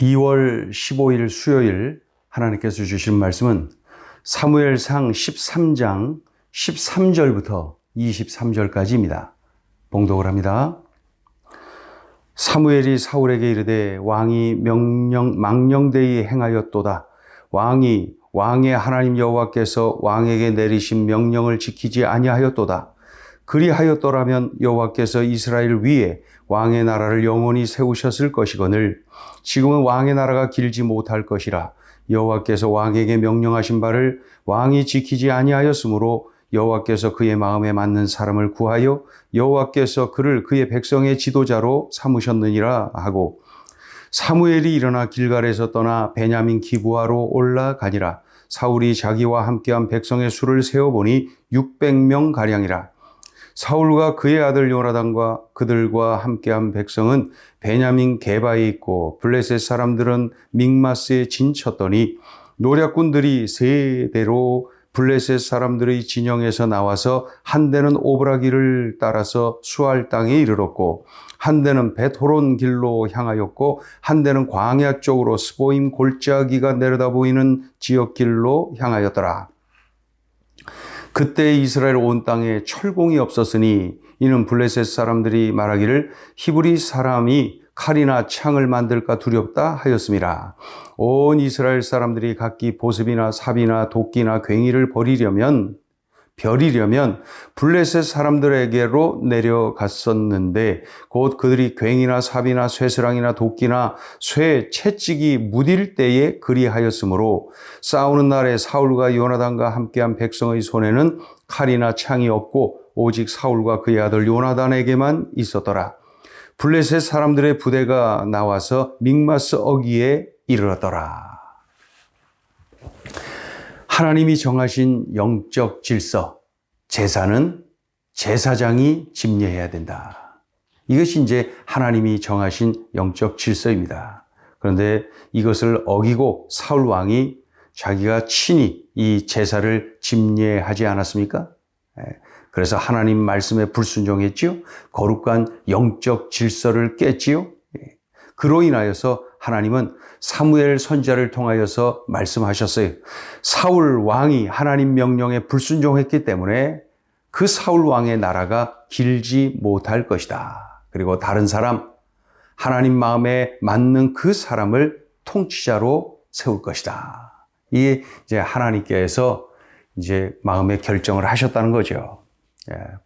2월 15일 수요일 하나님께서 주신 말씀은 사무엘상 13장 13절부터 23절까지입니다. 봉독을 합니다. 사무엘이 사울에게 이르되 왕이 망령되이 행하였도다. 왕의 하나님 여호와께서 왕에게 내리신 명령을 지키지 아니하였도다. 그리하였더라면 여호와께서 이스라엘 위에 왕의 나라를 영원히 세우셨을 것이거늘 지금은 왕의 나라가 길지 못할 것이라. 여호와께서 왕에게 명령하신 바를 왕이 지키지 아니하였으므로 여호와께서 그의 마음에 맞는 사람을 구하여 여호와께서 그를 그의 백성의 지도자로 삼으셨느니라 하고, 사무엘이 일어나 길갈에서 떠나 베냐민 기브아로 올라가니라. 사울이 자기와 함께한 백성의 수를 세어보니 600명 가량이라. 사울과 그의 아들 요나단과 그들과 함께한 백성은 베냐민 게바에 있고 블레셋 사람들은 믹마스에 진쳤더니 노략군들이 세 대로 블레셋 사람들의 진영에서 나와서 한 대는 오브라기를 따라서 수알 땅에 이르렀고 한 대는 벳호론 길로 향하였고 한 대는 광야 쪽으로 스보임 골짜기가 내려다 보이는 지역 길로 향하였더라. 그때 이스라엘 온 땅에 철공이 없었으니 이는 블레셋 사람들이 말하기를 히브리 사람이 칼이나 창을 만들까 두렵다 하였음이라. 온 이스라엘 사람들이 각기 보습이나 삽이나 도끼나 괭이를 버리려면 블레셋 사람들에게로 내려갔었는데 곧 그들이 괭이나 삽이나 쇠스랑이나 도끼나 쇠 채찍이 무딜 때에 그리하였으므로 싸우는 날에 사울과 요나단과 함께한 백성의 손에는 칼이나 창이 없고 오직 사울과 그의 아들 요나단에게만 있었더라. 블레셋 사람들의 부대가 나와서 믹마스 어귀에 이르렀더라. 하나님이 정하신 영적 질서, 제사는 제사장이 집례해야 된다. 이것이 이제 하나님이 정하신 영적 질서입니다. 그런데 이것을 어기고 사울 왕이 자기가 친히 이 제사를 집례하지 않았습니까? 그래서 하나님 말씀에 불순종했지요. 거룩한 영적 질서를 깼지요. 그로 인하여서 하나님은 사무엘 선지자를 통하여서 말씀하셨어요. 사울 왕이 하나님 명령에 불순종했기 때문에 그 사울 왕의 나라가 길지 못할 것이다. 그리고 다른 사람, 하나님 마음에 맞는 그 사람을 통치자로 세울 것이다. 이게 이제 하나님께서 이제 마음의 결정을 하셨다는 거죠.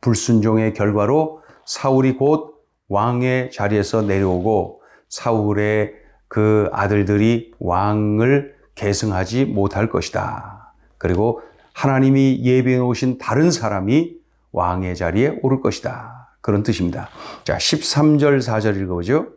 불순종의 결과로 사울이 곧 왕의 자리에서 내려오고 사울의 그 아들들이 왕을 계승하지 못할 것이다. 그리고 하나님이 예비해 놓으신 다른 사람이 왕의 자리에 오를 것이다. 그런 뜻입니다. 자, 13절 4절 읽어보죠.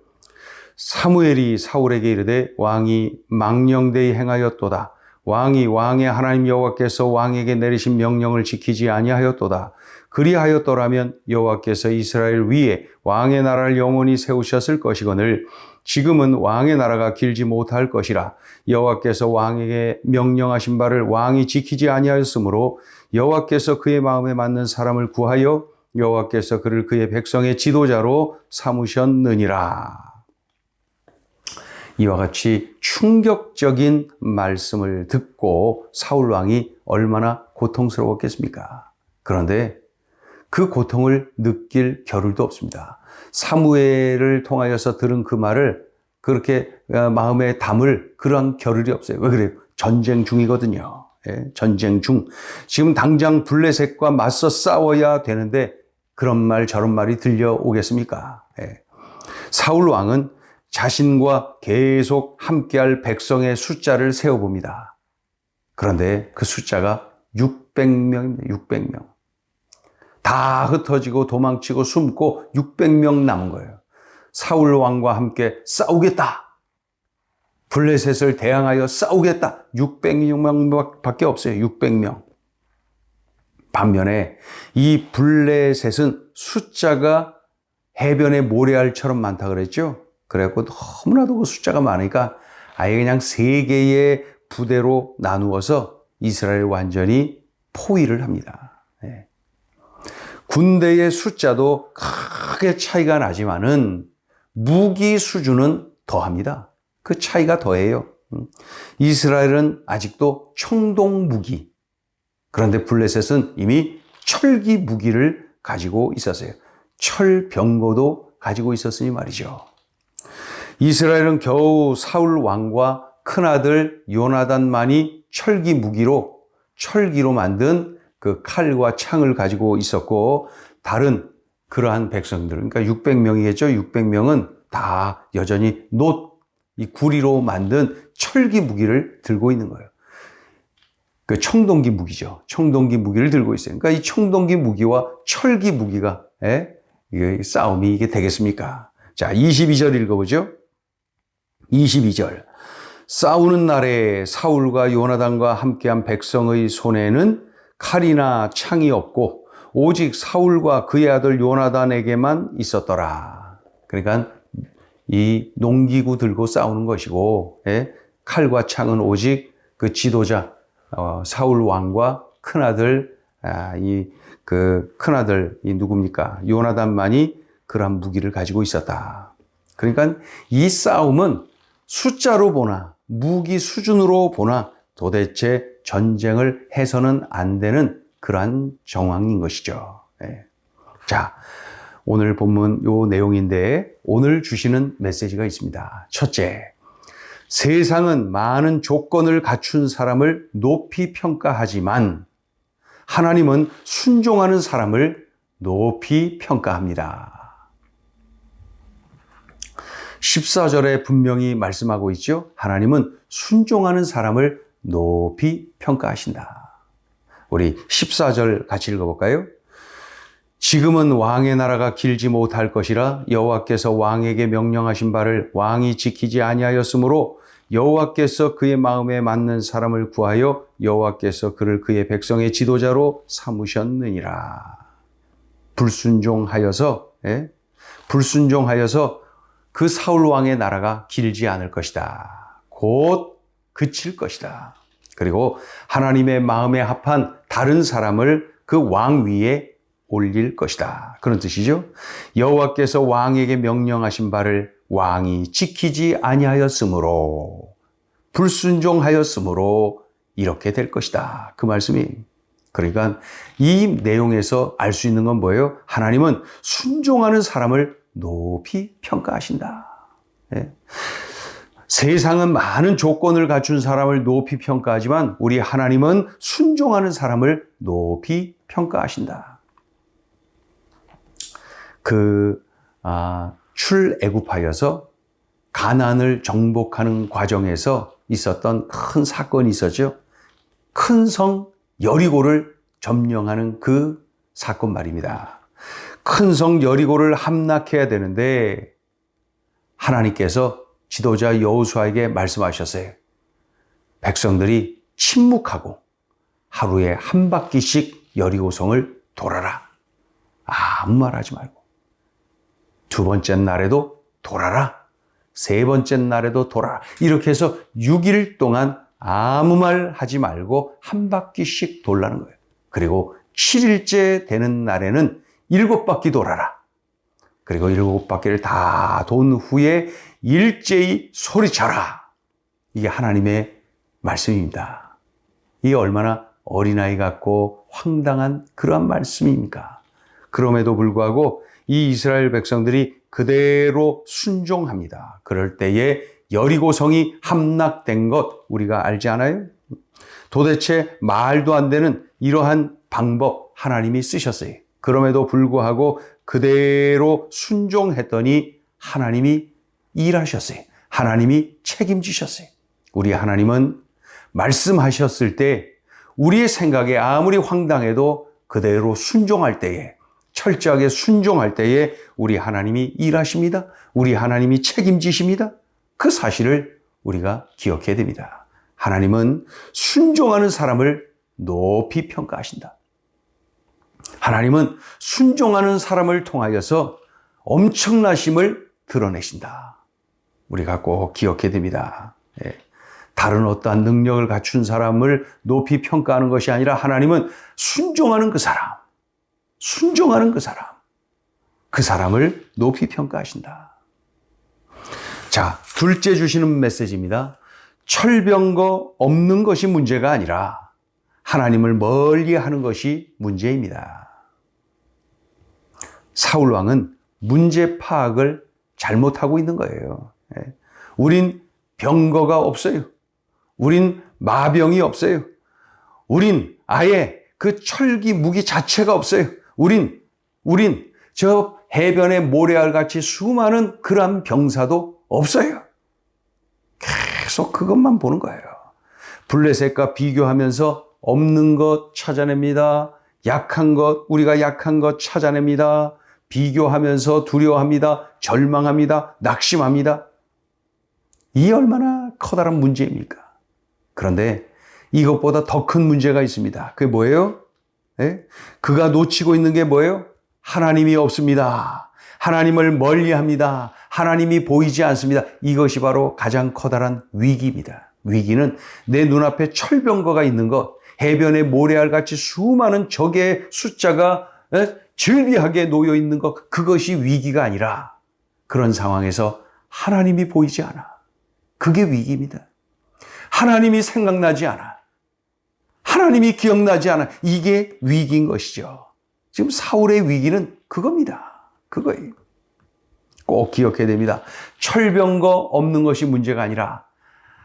사무엘이 사울에게 이르되 왕이 망령되이 행하였도다. 왕의 하나님 여호와께서 왕에게 내리신 명령을 지키지 아니하였도다. 그리하였더라면 여호와께서 이스라엘 위에 왕의 나라를 영원히 세우셨을 것이거늘 지금은 왕의 나라가 길지 못할 것이라. 여호와께서 왕에게 명령하신 바를 왕이 지키지 아니하였으므로 여호와께서 그의 마음에 맞는 사람을 구하여 여호와께서 그를 그의 백성의 지도자로 삼으셨느니라. 이와 같이 충격적인 말씀을 듣고 사울 왕이 얼마나 고통스러웠겠습니까? 그런데 그 고통을 느낄 겨를도 없습니다. 사무엘을 통하여서 들은 그 말을 그렇게 마음에 담을 그런 겨를이 없어요. 왜 그래요? 전쟁 중이거든요. 전쟁 중. 지금 당장 블레셋과 맞서 싸워야 되는데 그런 말 저런 말이 들려오겠습니까? 사울 왕은 자신과 계속 함께할 백성의 숫자를 세어봅니다. 그런데 그 숫자가 600명입니다. 600명. 다 흩어지고 도망치고 숨고 600명 남은 거예요. 사울 왕과 함께 싸우겠다. 블레셋을 대항하여 싸우겠다. 600명밖에 없어요. 600명. 반면에 이 블레셋은 숫자가 해변의 모래알처럼 많다 그랬죠. 그래갖고 너무나도 그 숫자가 많으니까 아예 그냥 세 개의 부대로 나누어서 이스라엘 완전히 포위를 합니다. 군대의 숫자도 크게 차이가 나지만은 무기 수준은 더합니다. 그 차이가 더해요. 이스라엘은 아직도 청동 무기, 그런데 블레셋은 이미 철기 무기를 가지고 있었어요. 철병거도 가지고 있었으니 말이죠. 이스라엘은 겨우 사울 왕과 큰아들 요나단만이 철기로 만든 그 칼과 창을 가지고 있었고, 다른 그러한 백성들, 그러니까 600명이겠죠. 600명은 다 여전히 이 구리로 만든 철기 무기를 들고 있는 거예요. 그 청동기 무기죠. 청동기 무기를 들고 있어요. 그러니까 이 청동기 무기와 철기 무기가, 이게 싸움이 이게 되겠습니까? 자, 22절 읽어보죠. 22절. 싸우는 날에 사울과 요나단과 함께한 백성의 손에는 칼이나 창이 없고 오직 사울과 그의 아들 요나단에게만 있었더라. 그러니까 이 농기구 들고 싸우는 것이고, 칼과 창은 오직 그 지도자 사울 왕과 큰아들, 큰아들 누굽니까? 요나단만이 그러한 무기를 가지고 있었다. 그러니까 이 싸움은 숫자로 보나 무기 수준으로 보나 도대체 전쟁을 해서는 안 되는 그러한 정황인 것이죠. 자, 오늘 본문 요 내용인데 오늘 주시는 메시지가 있습니다. 첫째, 세상은 많은 조건을 갖춘 사람을 높이 평가하지만 하나님은 순종하는 사람을 높이 평가합니다. 14절에 분명히 말씀하고 있죠. 하나님은 순종하는 사람을 높이 평가하신다. 우리 14절 같이 읽어볼까요? 지금은 왕의 나라가 길지 못할 것이라 여호와께서 왕에게 명령하신 바를 왕이 지키지 아니하였으므로 여호와께서 그의 마음에 맞는 사람을 구하여 여호와께서 그를 그의 백성의 지도자로 삼으셨느니라. 불순종하여서 그 사울 왕의 나라가 길지 않을 것이다. 곧 그칠 것이다. 그리고 하나님의 마음에 합한 다른 사람을 그 왕 위에 올릴 것이다. 그런 뜻이죠. 여호와께서 왕에게 명령하신 바를 왕이 지키지 아니하였으므로, 불순종하였으므로 이렇게 될 것이다. 그 말씀이. 그러니까 이 내용에서 알 수 있는 건 뭐예요? 하나님은 순종하는 사람을 높이 평가하신다. 세상은 많은 조건을 갖춘 사람을 높이 평가하지만 우리 하나님은 순종하는 사람을 높이 평가하신다. 출애굽하여서 가나안을 정복하는 과정에서 있었던 큰 사건이 있었죠. 큰 성 여리고를 점령하는 그 사건 말입니다. 큰 성 여리고를 함락해야 되는데 하나님께서 지도자 여호수아에게 말씀하셨어요. 백성들이 침묵하고 하루에 한 바퀴씩 여리고성을 돌아라. 아무 말하지 말고. 두 번째 날에도 돌아라. 세 번째 날에도 돌아라. 이렇게 해서 6일 동안 아무 말 하지 말고 한 바퀴씩 돌라는 거예요. 그리고 7일째 되는 날에는 7바퀴 돌아라. 그리고 7바퀴를 다 돈 후에 일제히 소리쳐라. 이게 하나님의 말씀입니다. 이게 얼마나 어린아이 같고 황당한 그러한 말씀입니까? 그럼에도 불구하고 이 이스라엘 백성들이 그대로 순종합니다. 그럴 때에 여리고성이 함락된 것 우리가 알지 않아요? 도대체 말도 안 되는 이러한 방법 하나님이 쓰셨어요. 그럼에도 불구하고 그대로 순종했더니 하나님이 일하셨어요. 하나님이 책임지셨어요. 우리 하나님은 말씀하셨을 때 우리의 생각에 아무리 황당해도 그대로 순종할 때에, 철저하게 순종할 때에 우리 하나님이 일하십니다. 우리 하나님이 책임지십니다. 그 사실을 우리가 기억해야 됩니다. 하나님은 순종하는 사람을 높이 평가하신다. 하나님은 순종하는 사람을 통하여서 엄청나심을 드러내신다. 우리가 꼭 기억해야 됩니다. 다른 어떠한 능력을 갖춘 사람을 높이 평가하는 것이 아니라 하나님은 순종하는 그 사람을 높이 평가하신다. 자, 둘째 주시는 메시지입니다. 철병거 없는 것이 문제가 아니라 하나님을 멀리 하는 것이 문제입니다. 사울 왕은 문제 파악을 잘못하고 있는 거예요. 우린 병거가 없어요. 우린 마병이 없어요. 우린 아예 그 철기 무기 자체가 없어요. 우린 저 해변의 모래알같이 수많은 그러한 병사도 없어요. 계속 그것만 보는 거예요. 블레셋과 비교하면서 없는 것 찾아냅니다. 약한 것, 우리가 약한 것 찾아냅니다. 비교하면서 두려워합니다. 절망합니다. 낙심합니다. 이 얼마나 커다란 문제입니까? 그런데 이것보다 더 큰 문제가 있습니다. 그게 뭐예요? 그가 놓치고 있는 게 뭐예요? 하나님이 없습니다. 하나님을 멀리합니다. 하나님이 보이지 않습니다. 이것이 바로 가장 커다란 위기입니다. 위기는 내 눈앞에 철병거가 있는 것, 해변에 모래알같이 수많은 적의 숫자가 즐비하게 놓여 있는 것, 그것이 위기가 아니라 그런 상황에서 하나님이 보이지 않아. 그게 위기입니다. 하나님이 생각나지 않아. 하나님이 기억나지 않아. 이게 위기인 것이죠. 지금 사울의 위기는 그겁니다. 그거예요. 꼭 기억해야 됩니다. 철병거 없는 것이 문제가 아니라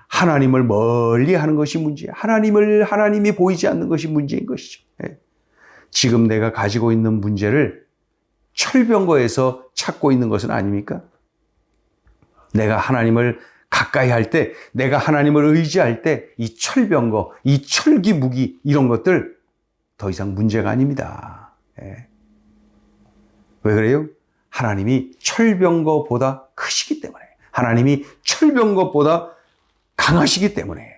하나님을 멀리 하는 것이 문제예요. 하나님이 보이지 않는 것이 문제인 것이죠. 지금 내가 가지고 있는 문제를 철병거에서 찾고 있는 것은 아닙니까? 내가 하나님을 가까이 할 때, 내가 하나님을 의지할 때 이 철병거, 이 철기 무기 이런 것들 더 이상 문제가 아닙니다. 왜 그래요? 하나님이 철병거보다 크시기 때문에, 하나님이 철병거보다 강하시기 때문에,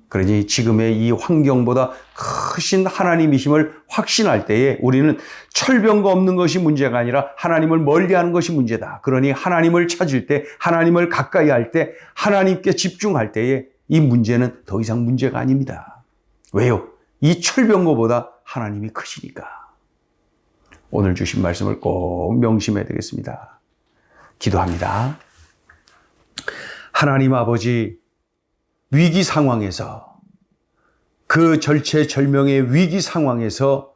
그러니 지금의 이 환경보다 크신 하나님이심을 확신할 때에 우리는 철병거 없는 것이 문제가 아니라 하나님을 멀리하는 것이 문제다. 그러니 하나님을 찾을 때, 하나님을 가까이 할 때, 하나님께 집중할 때에 이 문제는 더 이상 문제가 아닙니다. 왜요? 이 철병거보다 하나님이 크시니까. 오늘 주신 말씀을 꼭 명심해야 되겠습니다. 기도합니다. 하나님 아버지, 위기 상황에서, 그 절체절명의 위기 상황에서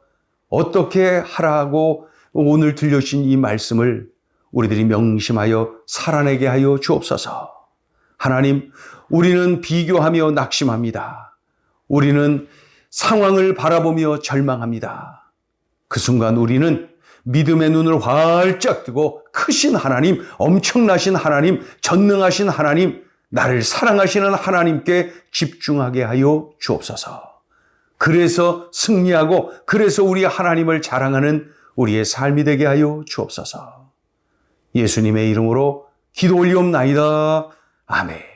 어떻게 하라고 오늘 들려주신 이 말씀을 우리들이 명심하여 살아내게 하여 주옵소서. 하나님, 우리는 비교하며 낙심합니다. 우리는 상황을 바라보며 절망합니다. 그 순간 우리는 믿음의 눈을 활짝 뜨고 크신 하나님, 엄청나신 하나님, 전능하신 하나님, 나를 사랑하시는 하나님께 집중하게 하여 주옵소서. 그래서 승리하고 그래서 우리 하나님을 자랑하는 우리의 삶이 되게 하여 주옵소서. 예수님의 이름으로 기도 올리옵나이다. 아멘.